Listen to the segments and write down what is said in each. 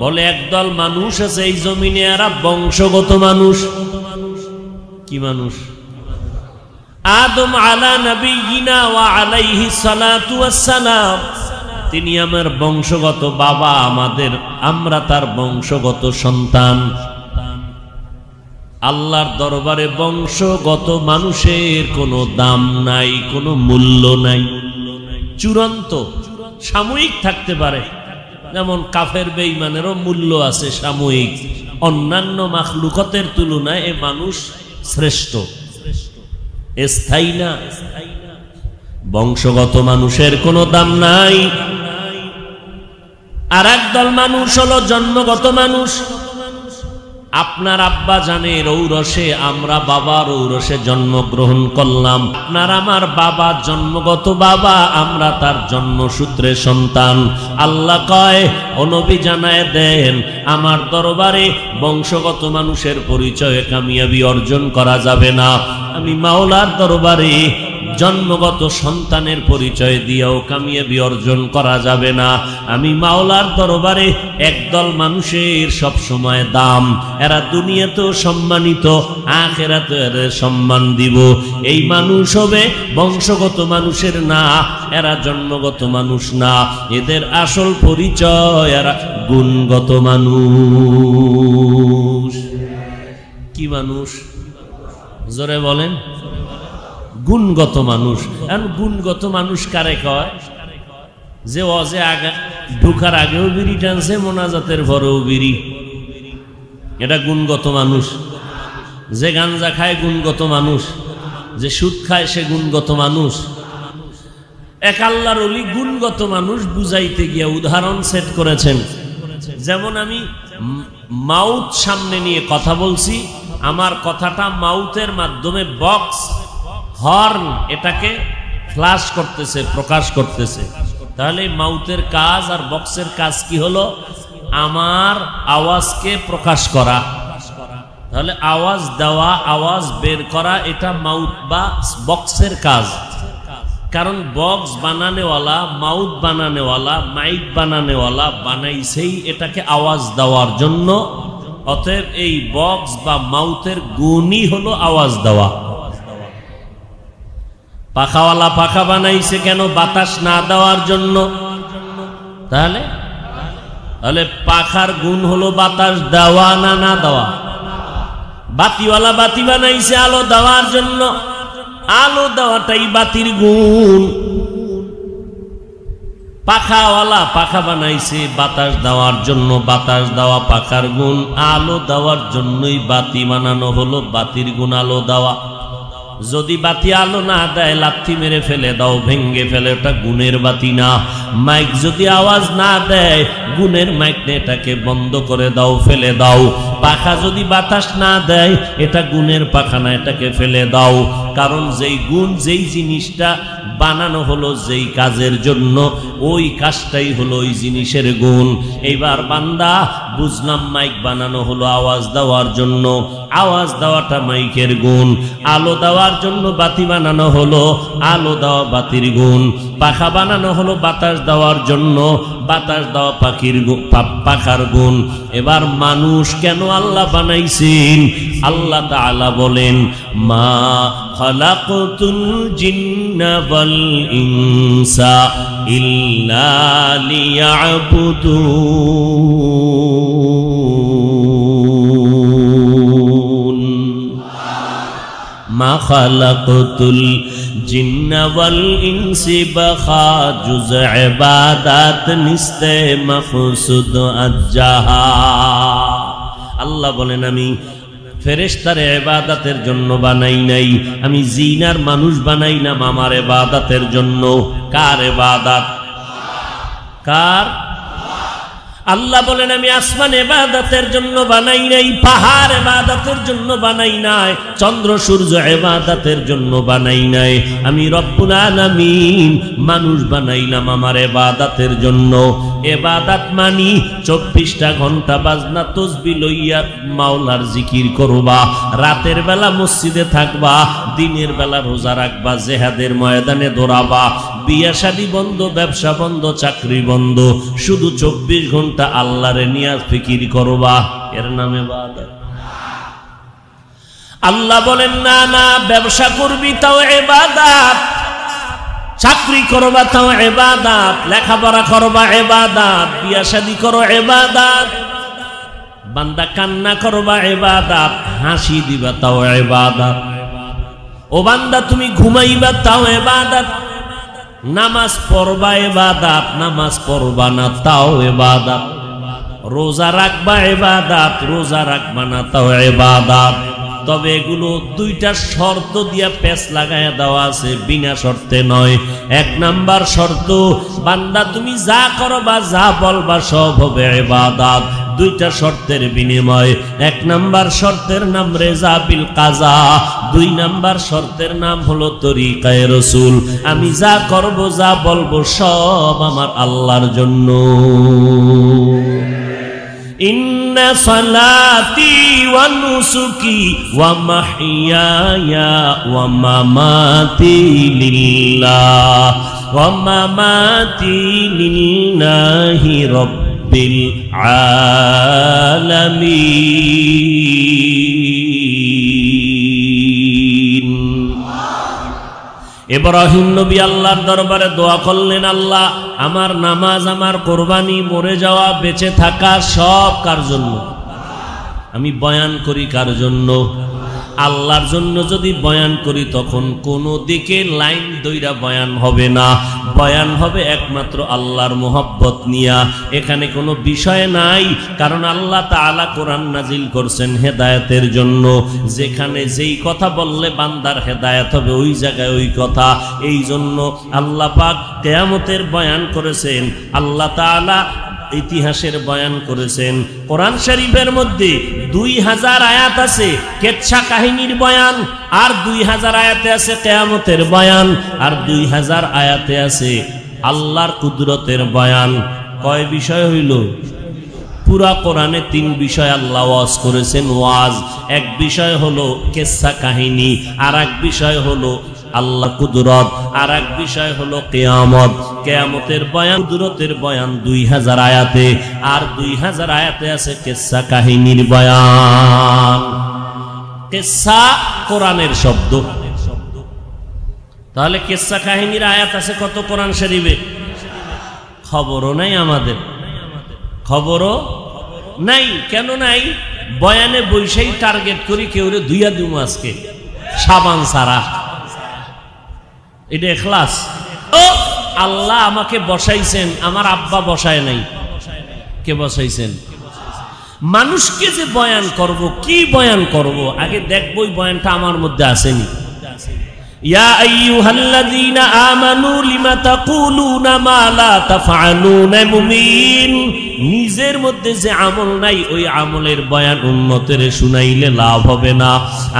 বলে একদল মানুষ আছে এই জমিনে, এরা বংশগত মানুষ। কি মানুষ? আদম আলা নবিয়িনা ওয়া আলাইহি সালাতু ওয়াসসালাম, তিনি আমার বংশগত বাবা, আমরা তার বংশগত সন্তান। আল্লাহর দরবারে বংশগত মানুষের কোনো দাম নাই, কোনো মূল্য নাই। চূড়ান্ত সাময়িক থাকতে পারে, যেমন কাফের বেঈমানেরও মূল্য আছে সাময়িক। অন্যান্য মাখলুকতের তুলনায় এ মানুষ শ্রেষ্ঠ, স্থায়ী না। বংশগত মানুষের কোনো দাম নাই। আর একদল মানুষ হলো জন্মগত মানুষ। আপনার আব্বা জানের ঔরসে, আমরা বাবার ঔরসে জন্মগ্রহণ করলাম। আপনার আমার বাবা জন্মগত বাবা, আমরা তার জন্মসূত্রে সন্তান। আল্লাহ কয়, ও নবী জানায় দেন, আমার দরবারে বংশগত মানুষের পরিচয়ে কামিয়াবি অর্জন করা যাবে না। আমি মাওলার দরবারে জন্মগত সন্তানের পরিচয় দিয়েও কামিয়াবি অর্জন করা যাবে না। আমি মাওলার দরবারে একদল মানুষের সব সময় দাম, এরা দুনিয়াতেও সম্মানিত, আখিরাতেও এদের সম্মান দিব। এই মানুষ হবে বংশগত মানুষের না, এরা জন্মগত মানুষ না। এদের আসল পরিচয় এরা গুণগত মানুষ। কি মানুষ? জোরে বলেন। গুণগত মানুষ। গুণগত মানুষ কারে কয়? যে অজে আগে ঢুকার আগেও বিড়ি টানছে, মোনাজাতের পরেও বিড়ি, এটা গুণগত মানুষ। যে গাঞ্জা খায় গুণগত মানুষ, যে সুদ খায় সে গুণগত মানুষ। এক আল্লাহর ওলি গুণগত মানুষ বুঝাইতে গিয়ে উদাহরণ সেট করেছেন। যেমন আমি মাউথ সামনে নিয়ে কথা বলছি, আমার কথাটা মাউথের মাধ্যমে বক্স হর্ন এটাকে ফ্লাশ করতেছে, প্রকাশ করতেছে। তাহলে মাউথের কাজ আর বক্সের কাজ কি হলো? আমার আওয়াজকে প্রকাশ করা। তাহলে আওয়াজ দেওয়া, আওয়াজ বের করা, এটা মাউথ বা বক্সের কাজ। কারণ বক্স বানানেওয়ালা, মাউথ বানানেওয়ালা, মাইক বানানেওয়ালা বানাইছেই এটাকে আওয়াজ দেওয়ার জন্য। অতএব এই বক্স বা মাউথের গুণই হলো আওয়াজ দেওয়া। পাখাওয়ালা পাখা বানাইছে কেন? বাতাস না দেওয়ার জন্য। তাহলে পাখার গুণ হলো বাতাস দেওয়া না না দেওয়া। বাতিওয়ালা বাতি বানাইছে আলো দেওয়ার জন্য, আলো দেওয়াটাই বাতির গুণ। পাখাওয়ালা পাখা বানাইছে বাতাস দেওয়ার জন্য, বাতাস দেওয়া পাখার গুণ। আলো দেওয়ার জন্যই বাতি বানানো হলো, বাতির গুণ আলো দেওয়া। যদি বাতি আলো না দেয়, লাথি মেরে ফেলে দাও, ভেঙ্গে ফেলে, ওটা গুণের বাতি না। মাইক যদি আওয়াজ না দেয়, গুণের মাইক না, এটাকে বন্ধ করে দাও, ফেলে দাও। পাখা যদি বাতাস না দেয়, এটা গুণের পাখা না, এটাকে ফেলে দাও। কারণ যেই গুণ, যেই জিনিসটা বানানো হলো যেই কাজের জন্য, ওই কাজটাই হলো ওই জিনিসের গুণ। এইবার বান্দা বুঝলাম মাইক বানানো হলো আওয়াজ দেওয়ার জন্য, আওয়াজ দেওয়াটা মাইকের গুণ। আলো দেওয়ার জন্য বাতি বানানো হলো, আলো দেওয়া বাতির গুণ। পাখা বানানো হলো বাতাস দেওয়ার জন্য, বাতাস দেওয়া পাখার গুণ। এবার মানুষ কেন আল্লাহ বানাইছেন? আল্লাহ তাআলা বলেন, মা খালাকতুল জিন্না ওয়াল ইনসা ইল্লা লিয়াবুদুন। মা খালাকতুল জিন্না ওয়াল ইনসি বাখা জুজ ইবাদাত নিস্তে মাকসুদ আজ্জাহা। আল্লাহ বলেন, আমি ফেরেশতার ইবাদতের জন্য বানাই নাই, আমি জিন আর মানুষ বানাইলাম আমার ইবাদতের জন্য। কার ইবাদত? কার? আল্লাহ বলেন, আমি আসমান ইবাদতের জন্য বানাই নাই, পাহাড় ইবাদতের জন্য বানাই নাই, চন্দ্র সূর্য ইবাদতের জন্য বানাই নাই। আমি রব্বুল আলামিন মানুষ বানাইলাম আমার ইবাদতের জন্য। ইবাদত মানি 24টা ঘন্টা বাজনা তাসবিহ লইয়া মাওলার জিকির করবা, রাতের বেলা মসজিদে থাকবা, দিনের বেলা রোজা রাখবা, জিহাদের ময়দানে দৌড়াবা। বিয়া শাদী বন্ধ, ব্যবসা বন্ধ, চাকরি বন্ধ, শুধু 24 ঘন্টা ঘন্টা আল্লাহরে নিয়ে ফিকির করবা, এর নামে ইবাদত। আল্লাহ বলেন না না, ব্যবসা করবি তাও ইবাদত, চাকরি করবা তাও ইবাদত, লেখাপড়া করবা ইবাদত, বিয়া শাদী করো ইবাদত, বান্দা কান্না করবা ইবাদত, হাসি দিবা তাও ইবাদত, ও বান্দা তুমি ঘুমাইবা তাও ইবাদত, নামাজ পড়বা ইবাদত, নামাজ পড়বা না তাও ইবাদত, রোজা রাখবা ইবাদত, রোজা রাখবা না তাও ইবাদত। তবে এগুলো দুইটা শর্ত দিয়া পেছ লাগায়া দেওয়া আছে, বিনা শর্তে নয়। এক নাম্বার শর্ত, বান্দা তুমি যা করবা যা বলবা সব হবে ইবাদত, দুইটা শর্তের বিনিময়। এক নাম্বার শর্তের নাম রেজা বিল কাজা, দুই নাম্বার শর্তের নাম হলো তরিকায়ে রাসূল। আমি যা করব যা বলবো সব আমার আল্লাহর জন্য। ইন্না সালাতি ওয়া নুসুকি ওয়া মাহইয়ায়া ওয়া মামাতি লিল্লাহ ওয়া মামাতি লিল্লাহি রাব্বিল আলামিন। ইব্রাহিম নবী আল্লাহর দরবারে দোয়া করলেন, আল্লাহ আমার নামাজ, আমার কোরবানি, মরে যাওয়া, বেঁচে থাকা সব কার জন্য? আমি বয়ান করি কার জন্য? আল্লাহর জন্য যদি বয়ান করি তখন কোনো দিকে লাইন দইরা বয়ান হবে না, বয়ান হবে একমাত্র আল্লাহর মোহব্বত নিয়া। এখানে কোনো বিষয় নাই, কারণ আল্লাহ তাআলা কোরআন নাজিল করছেন হেদায়েতের জন্য। যেখানে যেই কথা বললে বান্দার হেদায়েত হবে ওই জায়গায় ওই কথা। এই জন্য আল্লাহ পাক কিয়ামতের বয়ান করেছেন, আল্লাহ তাআলা ইতিহাসের বয়ান করেছেন। কোরআন শরীফের মধ্যে 2000 আয়াত আছে কেচ্ছা কাহিনীর বয়ান, আর 2000 আয়াতে আছে কিয়ামতের বয়ান, আর 2000 আয়াতে আছে আল্লাহর কুদরতের বয়ান। কয় বিষয় হইল? পুরা কোরআনে 3 বিষয় আল্লাহ ওয়াজ করেছেন। ওয়াজ এক বিষয় হলো কেচ্ছা কাহিনী, আর এক বিষয় হলো আল্লাহ কুদরত, আর এক বিষয় হলো কিয়ামত। কিয়ামতের বয়ান, কুদরতের বয়ান 2000 আয়াতে, আর 2000 আয়াতে আছে কিসসা কাহিনীর বয়ান। কিসসা কোরআনের শব্দ, তাহলে কিসসা কাহিনীর আয়াত আছে কত কোরআন শরীফে? খবরও নাই আমাদের, খবরও নাই। কেন নাই? বয়ানে বৈশাই টার্গেট করি কেউরে দুইয়া দিমু আজকে সাবান সারা, এটা ইখলাস। ও আল্লাহ আমাকে বসাইছেন, আমার আব্বা বসায় নাই। কে বসাইছেন? মানুষকে যে বয়ান করব, কি বয়ান করব, আগে দেখবো এই বয়ানটা আমার মধ্যে আসেনি। ইয়া আইয়ুহাল্লাযীনা আমানু লিমা তাকুলুনা মা লা তাফআলুনা মুমিন। নিজের মধ্যে যে আমল নাই ওই আমলের বয়ান উম্মতের শুনাইলে লাভ হবে না।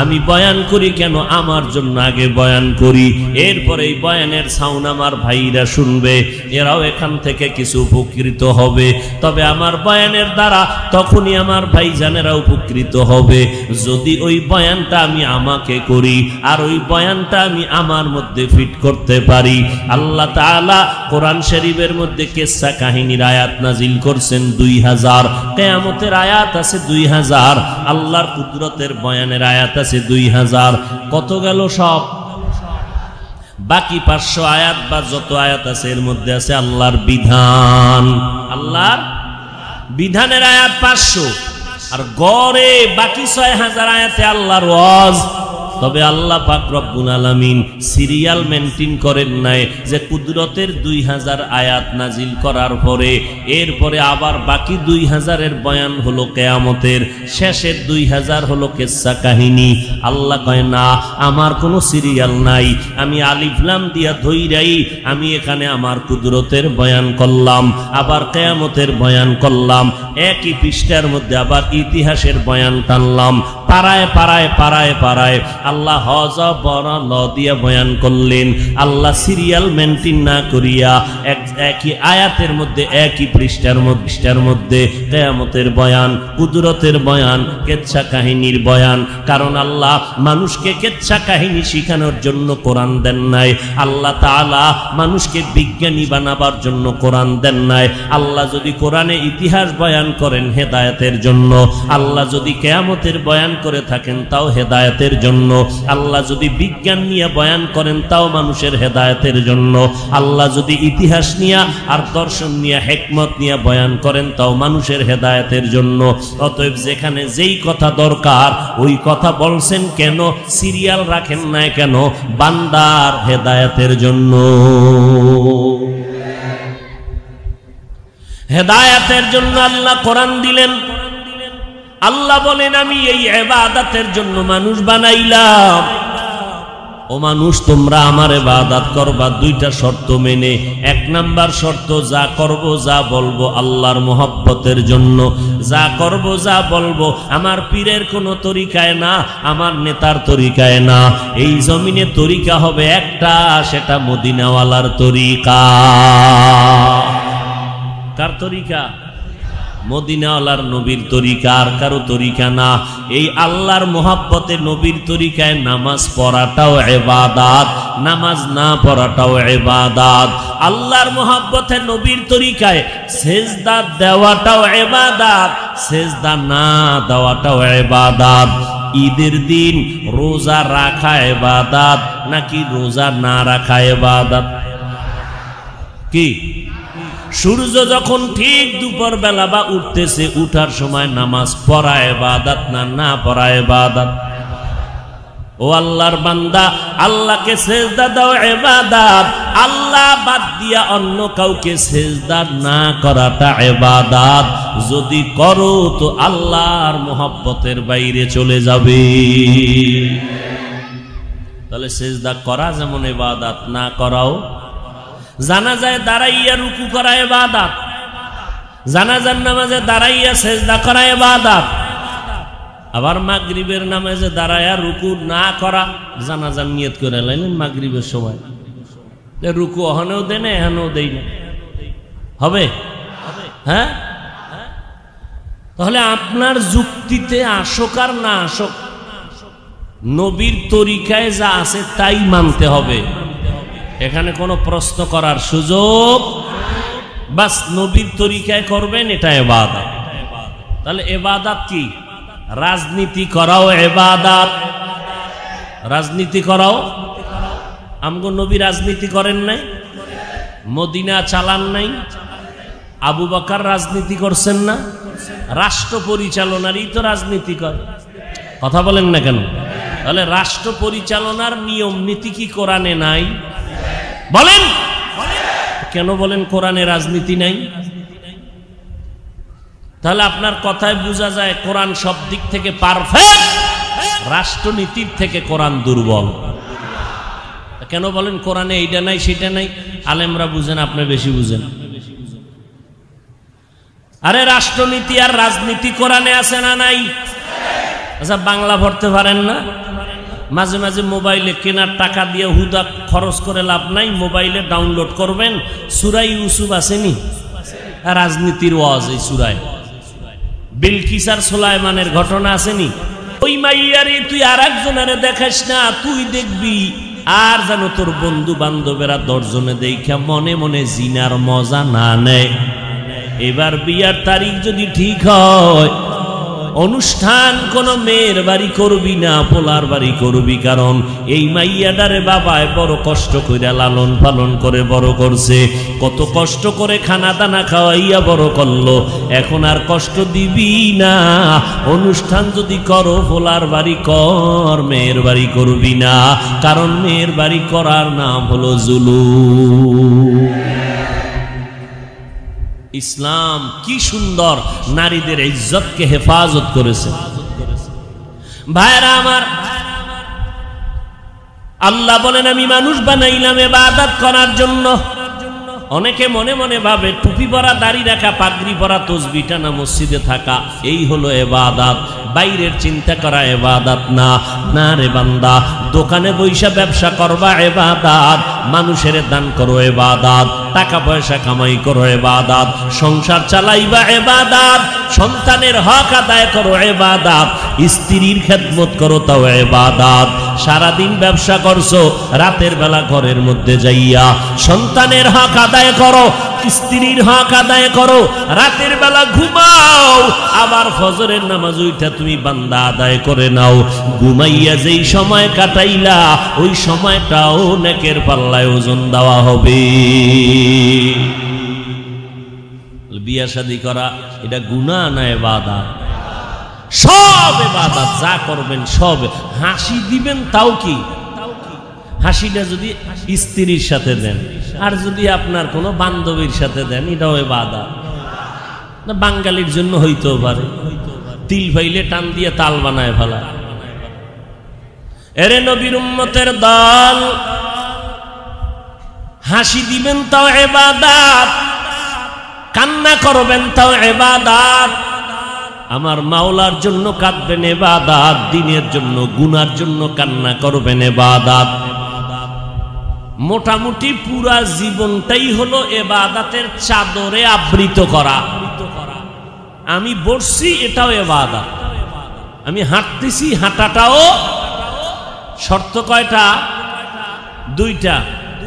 আমি বয়ান করি কেন? আমার জন্য আগে বয়ান করি, এরপরে এই বয়ানের সাউন্ড আমার ভাইরা শুনবে, এরাও এখান থেকে কিছু উপকৃত হবে। তবে আমার বয়ানের দ্বারা তখনই আমার ভাইজানেরা উপকৃত হবে যদি ওই বয়ানটা আমি আমাকে করি, আর ওই বয়ানটা আমি আমার মধ্যে ফিট করতে পারি। আল্লাহ তাআলা কোরআন শরীফের মধ্যে কিসসা কাহিনীর আয়াত নাজিল করছেন 2000, কিয়ামতের আয়াত আছে 2000, আল্লাহর কুদরতের বয়ানের আয়াত আছে 2000। কত গেল সব? বাকি 500 আয়াত বা যত আয়াত আছে এর মধ্যে আছে আল্লাহর বিধান, আল্লাহর বিধানের আয়াত 500, আর গড়ে বাকি 6000 আয়াতে আল্লাহর ওয়াজ। তবে আল্লাহ পাক রব্বুল আলামিন সিরিয়াল মেনটেন করেন নাই যে কুদরতের 2000 আয়াত নাজিল করার পরে এরপরে আবার বাকি 2000 এর বয়ান হলো কিয়ামতের, শেষের 2000 হলো কিসসা কাহিনী। আল্লাহ কয় না, আমার কোনো সিরিয়াল নাই, আমি আলিফ লাম দিয়া ধইরাই আমি এখানে আমার কুদরতের বয়ান করলাম, আবার কিয়ামতের বয়ান করলাম। একই পৃষ্ঠার মধ্যে আবার ইতিহাসের বয়ান টানলাম, পাড়ায় পাড়ায় পাড়ায় পাড়ায় আল্লাহ হজ বড় ল দিয়ে বয়ান করলেন। আল্লাহ সিরিয়াল মেনটেন না করিয়া একই আয়াতের মধ্যে একই পৃষ্ঠার মধ্যে কিয়ামতের বয়ান, কুদরতের বয়ান, কেচ্ছা কাহিনীর বয়ান। কারণ আল্লাহ মানুষকে কেচ্ছা কাহিনী শিখানোর জন্য কোরআন দেন নাই, আল্লাহ তাআলা মানুষকে বিজ্ঞানী বানাবার জন্য কোরআন দেন নাই। আল্লাহ যদি কোরআনে ইতিহাস বয়ান করেন হেদায়েতের জন্য, আল্লাহ যদি কিয়ামতের বয়ান করে থাকেন তাও হেদায়েতের জন্য, আল্লাহ যদি বিজ্ঞান নিয়ে বয়ান করেন তাও মানুষের হেদায়েতের জন্য, আল্লাহ যদি ইতিহাস নিয়ে আর দর্শন নিয়ে হিকমত নিয়ে বয়ান করেন তাও মানুষের হেদায়েতের জন্য। অতএব যেখানে যেই কথা দরকার ওই কথা বলছেন কেন, সিরিয়াল রাখেন না কেন? বান্দার হেদায়েতের জন্য। হেদায়েতের জন্য আল্লাহ কোরআন দিলেন। আল্লাহ বলেন আমি এই ইবাদতের জন্য মানুষ বানাইলাম। ও মানুষ, তোমরা আমার ইবাদত করবা দুইটা শর্ত মেনে। এক নাম্বার শর্ত, যা করব যা বলবো আল্লাহর মোহাব্বতের জন্য। যা করব যা বলবো আমার পীরের কোনো তরিকায় না, আমার নেতার তরিকায় না। এই জমিনে তরিকা হবে একটা, সেটা মদিনাওয়ালার তরিকা। কার তরিকা? মদিনাওয়ালার নবীর তরিকা, আর কারো তরিকা না। এই আল্লাহর মোহাব্বতে নবীর তরিকায় নামাজ পড়াটাও ইবাদত, নামাজ না পড়াটাও ইবাদত। আল্লাহর মোহাব্বতে নবীর তরিকায় সেজদা দেওয়াটাও ইবাদত, সেজদা না দেওয়াটাও ইবাদত। ঈদের দিন রোজা রাখা ইবাদত নাকি রোজা না রাখা ইবাদত? কি? সূর্য যখন ঠিক দুপুর বেলা বা উঠতেছে, উঠার সময় নামাজ পড়া ইবাদত না না পড়া ইবাদত? ও আল্লাহর বান্দা, আল্লাহকে সেজদা দাও ইবাদত, আল্লাহ বাদ দিয়া অন্য কাউকে সেজদা না করাটা ইবাদত। যদি করো তো আল্লাহর মোহাব্বতের বাইরে চলে যাবে। তাহলে সেজদা করা যেমন ইবাদত, না করাও। জানাজায় দাঁড়াইয়া রুকু করা ইবাদত, জানাজার নামাজে দাঁড়াইয়া সেজদা করা ইবাদত। আবার মাগরিবের নামাজে দাঁড়াইয়া রুকু না করা, জানাজার নিয়ত করে লাইলেন মাগরিবের সময়, রুকু ওখানেও দেয় না এখানেও দেই না, হবে? হ্যাঁ? তাহলে আপনার যুক্তিতে আসুক আর না আসুক, নবীর তরিকায় যা আছে তাই মানতে হবে। এখানে কোনো প্রশ্ন করার সুযোগ, বাস নবীর তরিকায় করবেন, এটা ইবাদত। তাহলে ইবাদত কি? রাজনীতি করাও ইবাদত। রাজনীতি করাও। আমগো নবী রাজনীতি করেন নাই, মদিনা চালান নাই, আবু বকর রাজনীতি করছেন না? রাষ্ট্র পরিচালনারই তো রাজনীতি করে। কথা বলেন না কেন? তাহলে রাষ্ট্র পরিচালনার নিয়ম নীতি কি কোরআনে নাই? বলেন কেন বলেন কোরআনে রাজনীতি নাই? তাহলে আপনার কথায় বোঝা যায় কোরআন সব দিক থেকে পারফেক্ট, রাষ্ট্রনীতির থেকে কোরআন দুর্বল। কেন বলেন কোরআনে এইটা নাই সেটা নাই? আলেমরা বুঝেন, আপনি বেশি বুঝেন। আরে রাষ্ট্রনীতি আর রাজনীতি কোরআনে আছে না নাই? আচ্ছা, বাংলা পড়তে পারেন না? মাঝে মাঝে মোবাইলে কেনার টাকা দিয়ে হুদা খরচ করে লাভ নাই, মোবাইলে ডাউনলোড করবেন, সূরা ইউসুফ আসেনি? রাজনীতির ওয়াজ এই সূরায়। বিলকিস আর সুলাইমানের ঘটনা আসেনি? ওই মাইয়ারে তুই আর একজনের দেখাস না, তুই দেখবি আর যেন তোর বন্ধু বান্ধবেরা 10 জনে দেখা মনে মনে জিনার মজা না নেয়। এবার বিয়ার তারিখ যদি ঠিক হয়, অনুষ্ঠান কোন মেয়ের বাড়ি করবি না, পোলার বাড়ি করবি। কারণ এই মাইয়াডারে বাবায় বড় কষ্ট করে লালন পালন করে বড় করছে, কত কষ্ট করে খানা দানা খাওয়াইয়া বড় করলো। এখন আর কষ্ট দিবি না। অনুষ্ঠান যদি করো পোলার বাড়ি কর, মেয়ের বাড়ি করবি না। কারণ মেয়ের বাড়ি করার নাম হলো জুলুম। ইসলাম কি সুন্দর নারীদের ইজ্জতকে হেফাজত করেছে। ভাইরা আমার, আল্লাহ বলেন আমি মানুষ বানাইলাম ইবাদত করার জন্য। অনেকে মনে মনে ভাবে টুপি পরা, দাড়ি রাখা, পাগড়ি পরা, তসবিহ টানা, মসজিদে থাকা এই হলো ইবাদত। বাইরের চিন্তা করা ইবাদত না। না রে বান্দা, দোকানে বইসা ব্যবসা করবা ইবাদত, মানুষের দান করো ইবাদত, টাকা পয়সা কামাই করো ইবাদত, সংসার চালাইবা ইবাদত, সন্তানের হক আদায় করো ইবাদত, স্ত্রীর খেদমত করো তাও ইবাদত। সারাদিন ব্যবসা করছো, রাতের বেলা ঘরের মধ্যে যাইয়া সন্তানের হক আদায় করো, স্ত্রীর হক আদায় করো, রাতের বেলা ঘুমাও, আবার ফজরের নামাজ উঠা তুমি বান্দা আদায় করে নাও। ঘুমাইয়া যেই সময় কাটাইলা ওই সময়টাও নেকের পাল্লায় ওজন দেওয়া হবে। বিয়া শাদী করা এটা গুনাহ না ইবাদত? সব ইবাদত, যা করবেন সব। হাসি দিবেন তাও কি? হাসিটা যদি স্ত্রীর সাথে দেন, আর যদি আপনার কোনো বান্ধবীর সাথে দেন, এটাও ইবাদত না? বাঙালির জন্য হইতেও পারে, তিল ফাইলে টান দিয়ে তাল বানায় ফেলা। এরে নবীর উম্মতের দল, হাসি দিবেন তাও ইবাদত, কান্না করবেন তাও ইবাদত। আমার মাওলার জন্য কাঁদবেন ইবাদত, দ্বীনের জন্য, গুনার জন্য কান্না করবেন ইবাদত। মোটামুটি পুরা জীবনটাই হলো ইবাদতের চাদরে আবৃত করা। আমি বসছি, এটাও ইবাদত। আমি হাঁটতেছি, হাঁটাটাও। শর্ত কয়টা? দুইটা।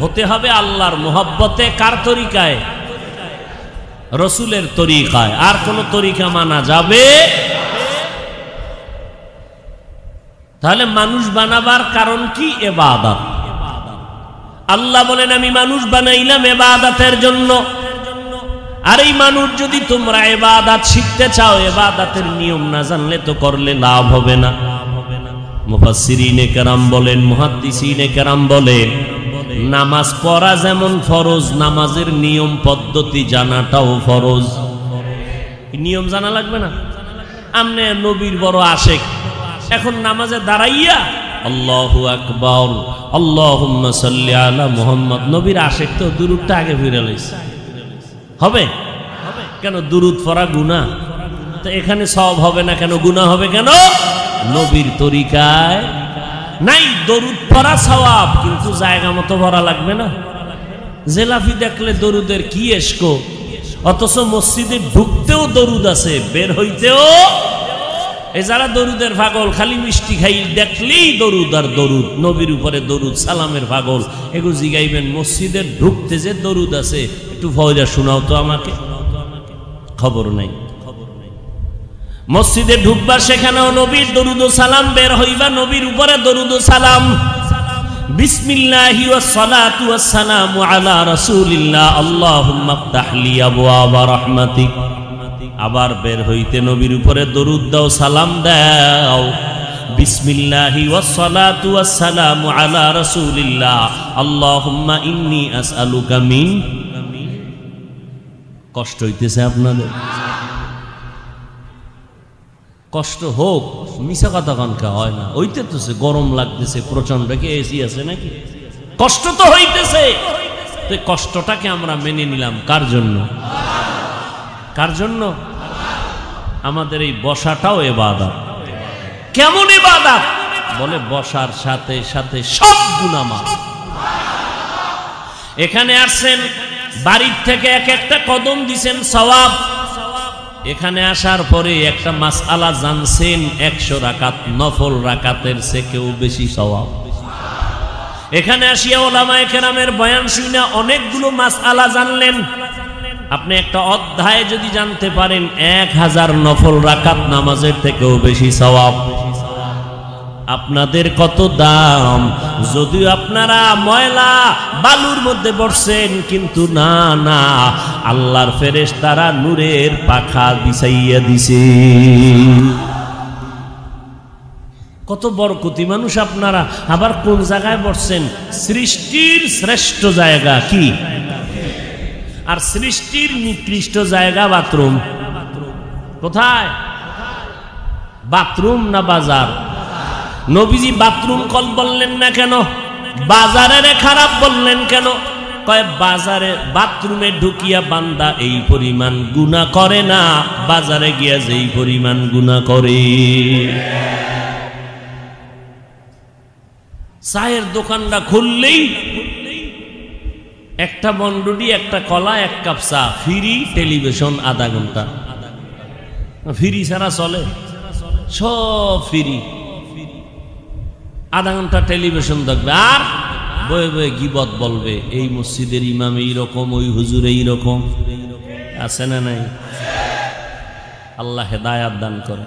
হতে হবে আল্লাহর মোহব্বতে। কার তরিকায়? রসুলের তরিকায়। আর কোন তরিকা মানা যাবে? তাহলে মানুষ বানাবার কারণ কি? ইবাদত। আল্লাহ বলেন আমি মানুষ বানাইলাম ইবাদতের জন্য। আর এই মানুষ যদি তোমরা ইবাদত শিখতে চাও, ইবাদতের নিয়ম না জানলে তো করলে লাভ হবে না। মুফাসসিরিনে কেরাম বলেন, মুহাদ্দিসিনে কেরাম বলেন, নামাজ পড়া যেমন ফরজ, নামাজের নিয়ম পদ্ধতি জানাটাও ফরজ। নিয়ম জানা লাগবে না? আমনে নবীর বড় আশেক, এখন নামাজে দাঁড়াইয়া আল্লাহু আকবার, আল্লাহুম্মা সাল্লি আলা মুহাম্মদ, নবীর আশেক তো দুরূদটা আগে ফিরে লইছে। হবে? কেন? দুরূদ পড়া গুনাহ। তো এখানে সওয়াব হবে না কেন? গুনাহ হবে কেন? নবীর তরিকায় নাই। দরুদ পড়া সওয়াব, কিন্তু জায়গা মতো পড়া লাগবে না। জেলাফি দেখলে দরুদের কি এসকো, অথচ মসজিদে ঢুকতেও দরুদ আছে, বের হইতেও। এ যারা দরুদের পাগল, খালি মিষ্টি খাই দেখলেই দরুদ আর দরুদ, নবীর উপরে দরুদ, সালামের পাগল, এগো জিগাইবেন মসজিদে ঢুকতে যে দরুদ আছে, একটু ফয়দা শোনাও তো আমাকে। খবর নাই। মসজিদে ঢুকবা, সেখানেও নবীর দরুদ ও সালাম, বের হইবা নবীর উপরে দরুদ ও সালাম। বিসমিল্লাহি ওয়াস সালাতু ওয়াস সালামু আলা রাসূলিল্লাহ, আল্লাহুম্মা ইফতাহ লি আবওয়াবা রাহমাতিক। আবার বের হইতে নবীর উপরে দরুদ দাও, সালাম দাও। বিসমিল্লাহি ওয়াস সালাতু ওয়াস সালামু আলা রাসূলিল্লাহ, আল্লাহুম্মা ইন্নী আসআলুকা মিন। কষ্ট হইতেছে আপনাদের? কষ্ট হোক, মিছা কথা কানকা হয় না। হইতেছে, গরম লাগতেছে প্রচন্ড, কি এসি আছে নাকি? কষ্ট তো হইতেছে। তো কষ্টটাকে আমরা মেনে নিলাম কার জন্য? কার জন্য? আমাদের এই বসাটাও ইবাদত। কেমন ইবাদত? বলে বসার সাথে সাথে সব গুনাহ মাফ। এখানে আসছেন, বাড়ির থেকে এক একটা কদম দিছেন, সওয়াব। এখানে আসার পরে একটা মাসআলা জানছেন, 100 রাকাত নফল রাকাতের চেয়েও বেশি সওয়াব। এখানে আসিয়া উলামায়ে কেরামের বয়ান শুনে অনেকগুলো মাসআলা জানলেন। আপনি একটা অধ্যায় যদি জানতে পারেন, 1000 নফল রাকাত নামাজের থেকেও বেশি সওয়াব। আপনাদের কত দাম! যদিও আপনারা ময়লা বালুর মধ্যে বসছেন, কিন্তু না না, আল্লাহর ফেরেশতারা নূরের পাখা বিছাইয়া দিছে। কত বরকতি মানুষ আপনারা। আবার কোন জায়গায় বসছেন? সৃষ্টির শ্রেষ্ঠ জায়গা কি? আর সৃষ্টির নিকৃষ্ট জায়গা বাথরুম। কোথায়? বাথরুম না বাজার? নবীজি বাথরুম কল বললেন না কেন? বাজারের খারাপ বললেন কেন? কয় বাজারে বাথরুমে ঢুকিয়া বান্দা এই পরিমাণ গুনাহ করে না, বাজারে গিয়া যেই পরিমাণ গুনাহ করে। চায়ের দোকানটা খুললেই একটা বন্ডুডি, একটা কলা, এক কাপ চা, ফ্রি টেলিভিশন আধা ঘন্টা। ফ্রি ছাড়া চলে? সব ফ্রি। আধা ঘন্টা টেলিভিশন দেখবে আর বয়ে বয়ে গিবত বলবে, এই মসজিদের ইমাম এইরকম, ওই হুজুর এইরকম। আছে না নাই? আল্লাহ হেদায়াত দান করে।